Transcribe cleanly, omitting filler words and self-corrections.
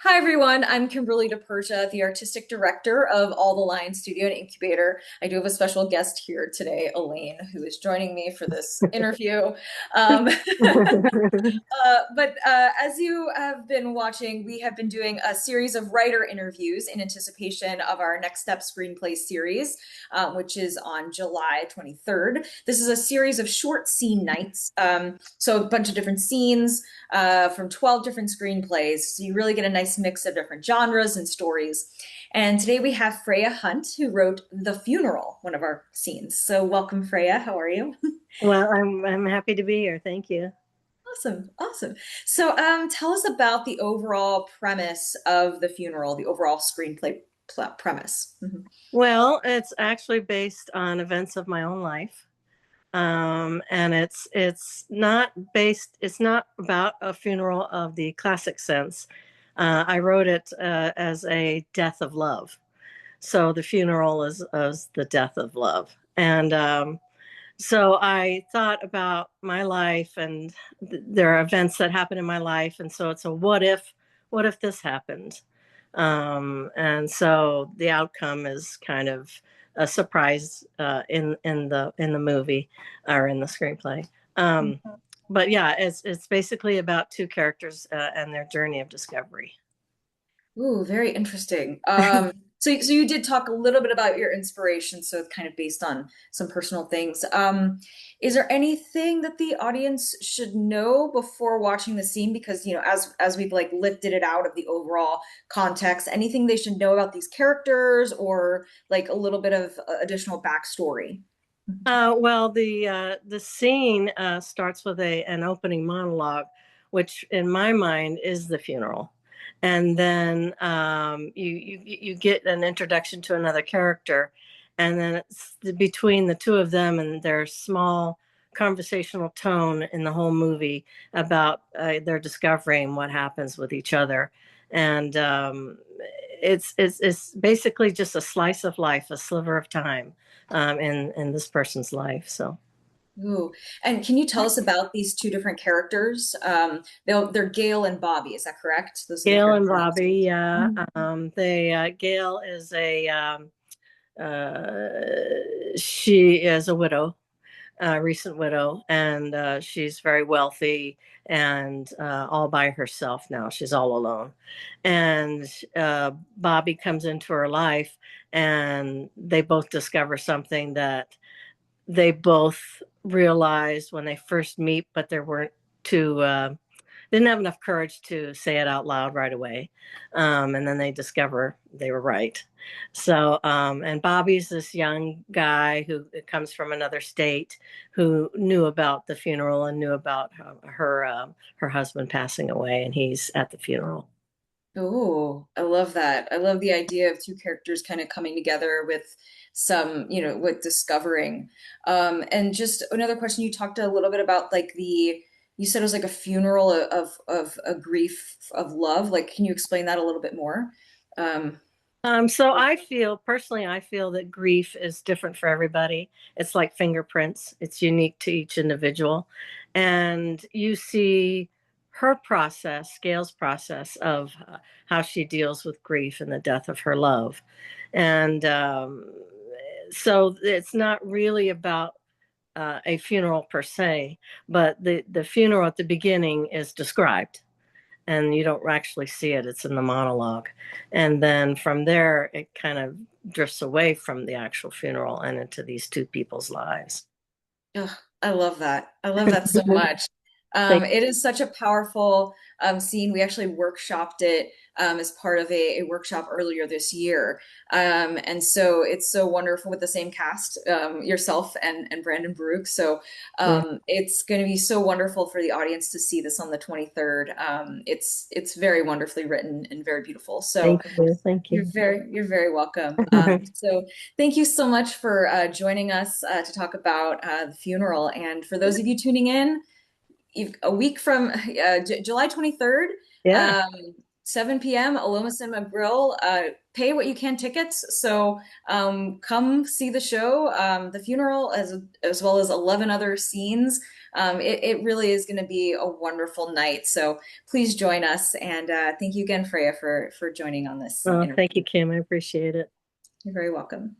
Hi everyone, I'm Kimberly DePersia, the artistic director of All the Lion Studio and Incubator. I do have a special guest here today, Elaine, who is joining me for this interview. Um, but as you have been watching, we have been doing a series of writer interviews in anticipation of our Next Step Screenplay Series, which is on July 23rd. This is a series of short scene nights, so a bunch of different scenes from 12 different screenplays. So you really get a nice mix of different genres and stories. And today we have Freya Hunt, who wrote The Funeral, one of our scenes. So welcome, Freya. How are you? Well, I'm happy to be here. Thank you. Awesome, awesome. So tell us about the overall premise of The Funeral, the overall screenplay premise. Mhm. Well, it's actually based on events of my own life. And it's not based, it's not about a funeral of the classic sense. I wrote it as a death of love. So the funeral is the death of love. And so I thought about my life, and there are events that happen in my life. And so it's a what if this happened? And so the outcome is kind of a surprise in the movie or in the screenplay. Um, but yeah, it's basically about two characters and their journey of discovery. Ooh, very interesting. So you did talk a little bit about your inspiration, so it's kind of based on some personal things. Is there anything that the audience should know before watching the scene? Because, as we've like lifted it out of the overall context, anything they should know about these characters or like a little bit of additional backstory? Well, the scene starts with a an opening monologue, which in my mind is the funeral, and then you get an introduction to another character, and then it's between the two of them and their small conversational tone in the whole movie about their discovering what happens with each other, and it's basically just a slice of life, a sliver of time in this person's life. So Ooh. And can you tell us about these two different characters? They're Gail and Bobby, is that correct? Those are the Gail and characters. Robbie, yeah, Mhm. they Gail is a she is a widow, recent widow, and she's very wealthy and all by herself now. She's all alone, and Bobby comes into her life, and they both discover something that they both realized when they first meet, but there weren't too didn't have enough courage to say it out loud right away. And then they discover they were right. So, and Bobby's this young guy who comes from another state who knew about the funeral and knew about her husband passing away, and he's at the funeral. Oh, I love that. I love the idea of two characters kind of coming together with some, with discovering. And just another question, you talked a little bit about like you said it was like a funeral of a grief of love. Like, can you explain that a little bit more? Um, So I feel personally, I feel that grief is different for everybody. It's like fingerprints. It's unique to each individual. And you see her process, Gail's process of how she deals with grief and the death of her love. And so it's not really about a funeral per se, but the funeral at the beginning is described and you don't actually see it. It's in the monologue. And then from there, it kind of drifts away from the actual funeral and into these two people's lives. ugh, I love that. I love that so much. Thank It is such a powerful scene. We actually workshopped it as part of a workshop earlier this year. And so it's so wonderful with the same cast, yourself and Brandon Brooke. So you. it's going to be so wonderful for the audience to see this on the 23rd. It's very wonderfully written and very beautiful. So Thank you. Thank you. you're very welcome. So thank you so much for joining us to talk about the funeral. And for those of you tuning in, a week from July 23rd, Yeah. um, 7 p.m., Aloma Cinema Grill. Pay what you can tickets. So come see the show, the funeral, as well as 11 other scenes It really is going to be a wonderful night. So please join us. And thank you again, Freya, for joining on this Oh, thank interview. you, Kim. I appreciate it. You're very welcome.